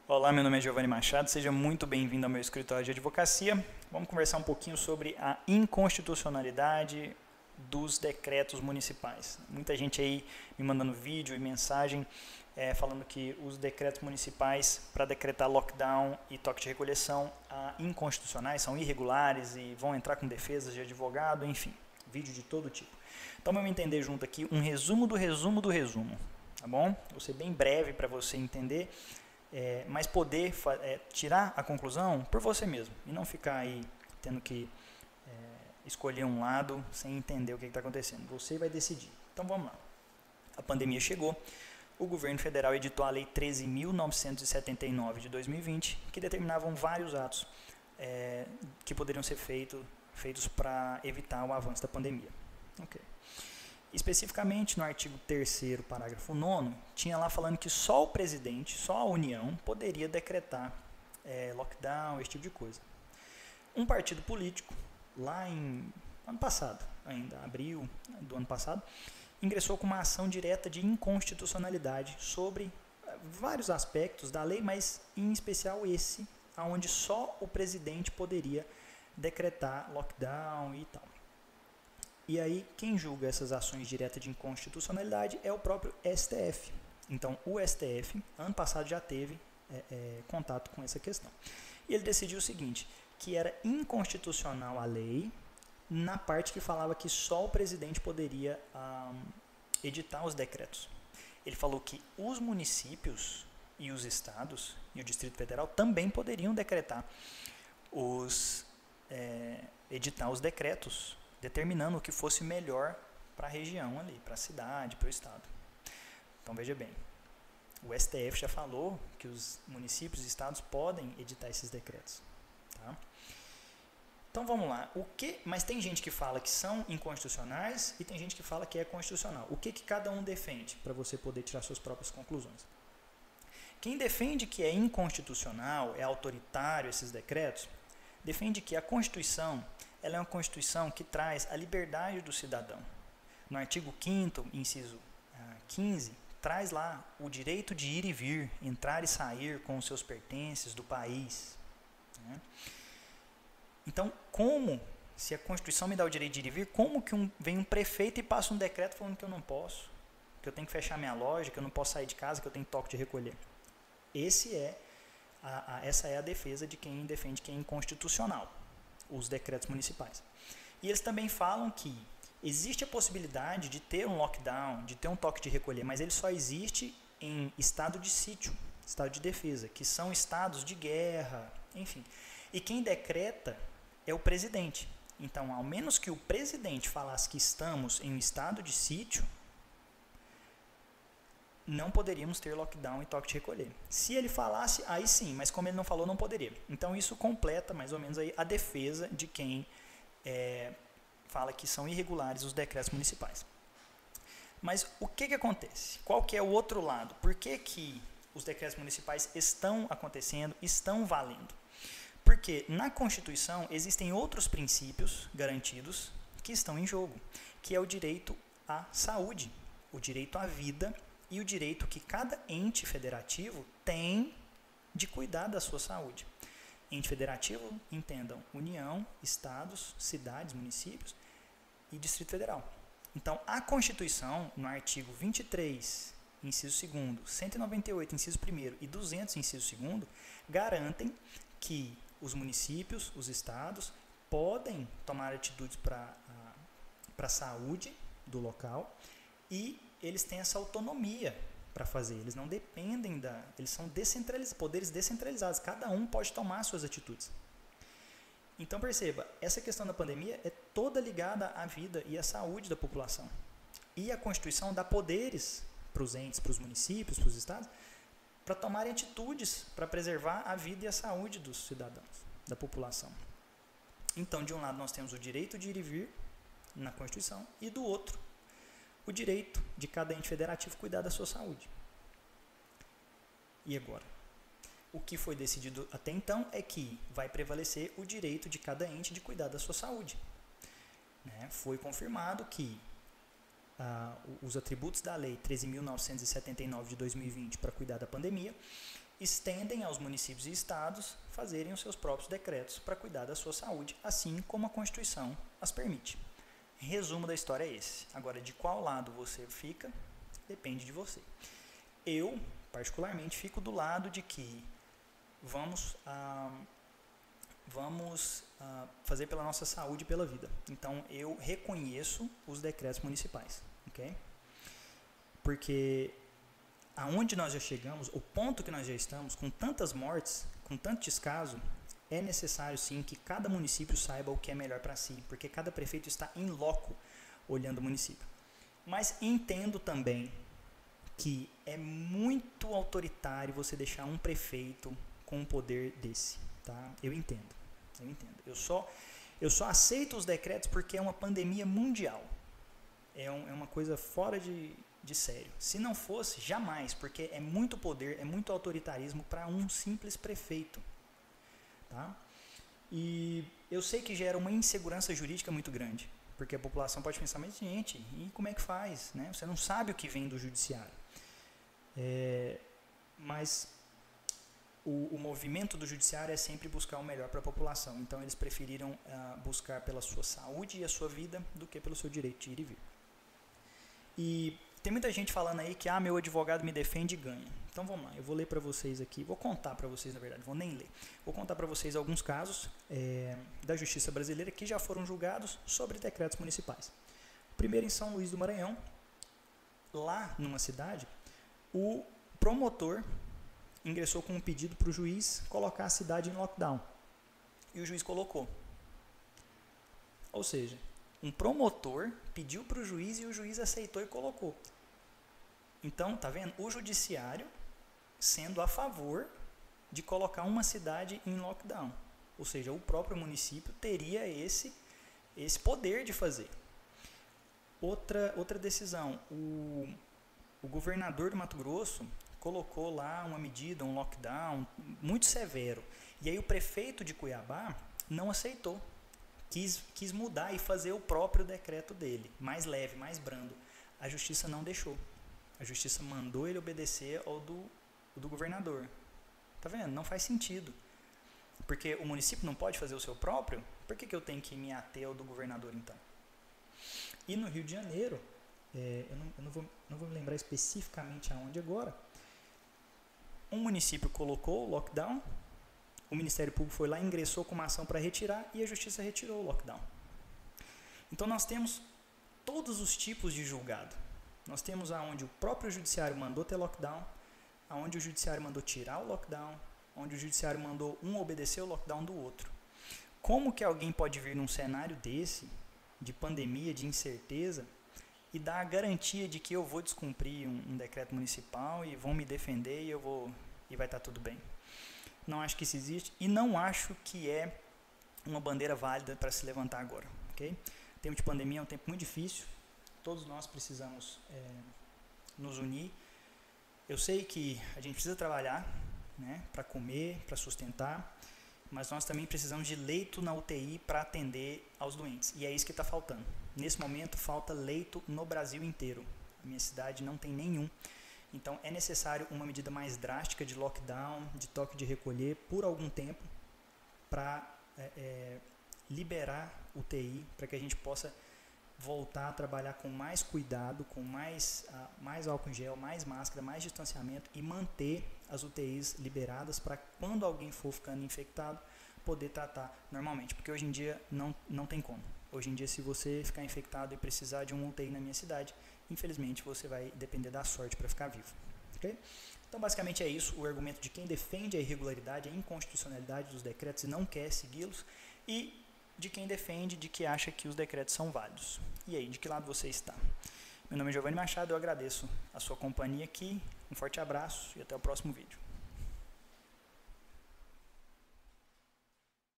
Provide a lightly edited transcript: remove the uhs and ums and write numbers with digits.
Olá, meu nome é Giovanni Machado, seja muito bem-vindo ao meu escritório de advocacia. Vamos conversar um pouquinho sobre a inconstitucionalidade dos decretos municipais. Muita gente aí me mandando vídeo e mensagem falando que os decretos municipais para decretar lockdown e toque de recolher são inconstitucionais, são irregulares e vão entrar com defesas de advogado, enfim, vídeo de todo tipo. Então vamos entender junto aqui um resumo do resumo do resumo, tá bom? Vou ser bem breve para você entender. Mas poder tirar a conclusão por você mesmo e não ficar aí tendo que escolher um lado sem entender o que está acontecendo. Você vai decidir. Então vamos lá. A pandemia chegou, o governo federal editou a Lei 13.979 de 2020, que determinavam vários atos que poderiam ser feitos para evitar o avanço da pandemia. Ok. Especificamente no artigo 3º, parágrafo 9º, tinha lá falando que só o presidente, só a União, poderia decretar lockdown, esse tipo de coisa. Um partido político, lá em ano passado, ainda abril do ano passado, ingressou com uma ação direta de inconstitucionalidade sobre vários aspectos da lei, mas em especial esse, onde só o presidente poderia decretar lockdown e tal. E aí, quem julga essas ações diretas de inconstitucionalidade é o próprio STF. Então, o STF, ano passado, já teve contato com essa questão. E ele decidiu o seguinte, que era inconstitucional a lei na parte que falava que só o presidente poderia editar os decretos. Ele falou que os municípios e os estados e o Distrito Federal também poderiam decretar editar os decretos, determinando o que fosse melhor para a região ali, para a cidade, para o estado. Então veja bem, o STF já falou que os municípios e estados podem editar esses decretos. Tá? Então vamos lá, mas tem gente que fala que são inconstitucionais e tem gente que fala que é constitucional. O que cada um defende, para você poder tirar suas próprias conclusões? Quem defende que é inconstitucional, é autoritário esses decretos, defende que a Constituição ela é uma Constituição que traz a liberdade do cidadão. No artigo 5º, inciso 15, traz lá o direito de ir e vir, entrar e sair com os seus pertences do país. Né? Então, se a Constituição me dá o direito de ir e vir, como que vem um prefeito e passa um decreto falando que eu não posso, que eu tenho que fechar minha loja, que eu não posso sair de casa, que eu tenho toque de recolher? Essa é a defesa de quem defende que é inconstitucional os decretos municipais. E eles também falam que existe a possibilidade de ter um lockdown, de ter um toque de recolher, mas ele só existe em estado de sítio, estado de defesa, que são estados de guerra, enfim. E quem decreta é o presidente. Então, ao menos que o presidente falasse que estamos em um estado de sítio, não poderíamos ter lockdown e toque de recolher. Se ele falasse, aí sim, mas como ele não falou, não poderia. Então isso completa mais ou menos aí a defesa de quem fala que são irregulares os decretos municipais. Mas o que acontece? Qual que é o outro lado? Por que os decretos municipais estão acontecendo, estão valendo? Porque na Constituição existem outros princípios garantidos que estão em jogo, que é o direito à saúde, o direito à vida e o direito que cada ente federativo tem de cuidar da sua saúde. Ente federativo, entendam, União, estados, cidades, municípios e Distrito Federal. Então, a Constituição, no artigo 23, inciso 2º, 198, inciso 1º e 200, inciso 2º, garantem que os municípios, os estados, podem tomar atitudes para a saúde do local e eles têm essa autonomia para fazer, eles não dependem eles são poderes descentralizados, cada um pode tomar suas atitudes. Então perceba, essa questão da pandemia é toda ligada à vida e à saúde da população. E a Constituição dá poderes para os entes, para os municípios, para os estados, para tomarem atitudes para preservar a vida e a saúde dos cidadãos, da população. Então, de um lado nós temos o direito de ir e vir na Constituição e do outro o direito de cada ente federativo cuidar da sua saúde. E agora? O que foi decidido até então é que vai prevalecer o direito de cada ente de cuidar da sua saúde. Foi confirmado que os atributos da Lei 13.979 de 2020 para cuidar da pandemia estendem aos municípios e estados fazerem os seus próprios decretos para cuidar da sua saúde, assim como a Constituição as permite. Resumo da história é esse. Agora, de qual lado você fica, depende de você. Eu, particularmente, fico do lado de que vamos fazer pela nossa saúde e pela vida. Então, eu reconheço os decretos municipais, ok? Porque aonde nós já chegamos, o ponto que nós já estamos, com tantas mortes, com tanto descaso, é necessário sim que cada município saiba o que é melhor para si, porque cada prefeito está em loco olhando o município. Mas entendo também que é muito autoritário você deixar um prefeito com um poder desse, tá? Eu entendo. Eu só aceito os decretos porque é uma pandemia mundial. É uma coisa fora de sério. Se não fosse, jamais, porque é muito poder, é muito autoritarismo para um simples prefeito. Tá? E eu sei que gera uma insegurança jurídica muito grande, porque a população pode pensar, mas gente, e como é que faz? Né? Você não sabe o que vem do judiciário. Mas o movimento do judiciário é sempre buscar o melhor para a população. Então eles preferiram buscar pela sua saúde e a sua vida do que pelo seu direito de ir e vir. E tem muita gente falando aí que meu advogado me defende e ganha. Então vamos lá, eu vou ler para vocês aqui, vou contar para vocês, na verdade, vou nem ler. Vou contar para vocês alguns casos da justiça brasileira que já foram julgados sobre decretos municipais. Primeiro em São Luís do Maranhão, lá numa cidade, o promotor ingressou com um pedido para o juiz colocar a cidade em lockdown. E o juiz colocou. Ou seja, um promotor pediu para o juiz e o juiz aceitou e colocou. Então, tá vendo? O judiciário sendo a favor de colocar uma cidade em lockdown. Ou seja, o próprio município teria esse poder de fazer. Outra decisão, o governador do Mato Grosso colocou lá uma medida, um lockdown muito severo. E aí o prefeito de Cuiabá não aceitou. Quis mudar e fazer o próprio decreto dele, mais leve, mais brando. A justiça não deixou. A justiça mandou ele obedecer ao do governador. Tá vendo? Não faz sentido. Porque o município não pode fazer o seu próprio, por que eu tenho que me ater ao do governador então? E no Rio de Janeiro, eu não vou me lembrar especificamente aonde agora, um município colocou o lockdown, o Ministério Público foi lá, ingressou com uma ação para retirar e a Justiça retirou o lockdown. Então nós temos todos os tipos de julgado. Nós temos aonde o próprio Judiciário mandou ter lockdown, aonde o Judiciário mandou tirar o lockdown, onde o Judiciário mandou um obedecer o lockdown do outro. Como que alguém pode vir num cenário desse, de pandemia, de incerteza, e dar a garantia de que eu vou descumprir um decreto municipal e vão me defender e vai estar tudo bem? Não acho que isso existe e não acho que é uma bandeira válida para se levantar agora. Okay? O tempo de pandemia é um tempo muito difícil, todos nós precisamos nos unir. Eu sei que a gente precisa trabalhar, né, para comer, para sustentar, mas nós também precisamos de leito na UTI para atender aos doentes, e é isso que está faltando. Nesse momento falta leito no Brasil inteiro, a minha cidade não tem nenhum, então é necessário uma medida mais drástica de lockdown, de toque de recolher por algum tempo, para liberar UTI, para que a gente possa voltar a trabalhar com mais cuidado, com mais álcool em gel, mais máscara, mais distanciamento e manter as UTIs liberadas para quando alguém for ficando infectado, poder tratar normalmente, porque hoje em dia não tem como. Hoje em dia, se você ficar infectado e precisar de um UTI na minha cidade, infelizmente você vai depender da sorte para ficar vivo. Okay? Então basicamente é isso, o argumento de quem defende a irregularidade, a inconstitucionalidade dos decretos e não quer segui-los, e de quem defende, de que acha que os decretos são válidos. E aí, de que lado você está? Meu nome é Giovanni Machado, eu agradeço a sua companhia aqui, um forte abraço e até o próximo vídeo.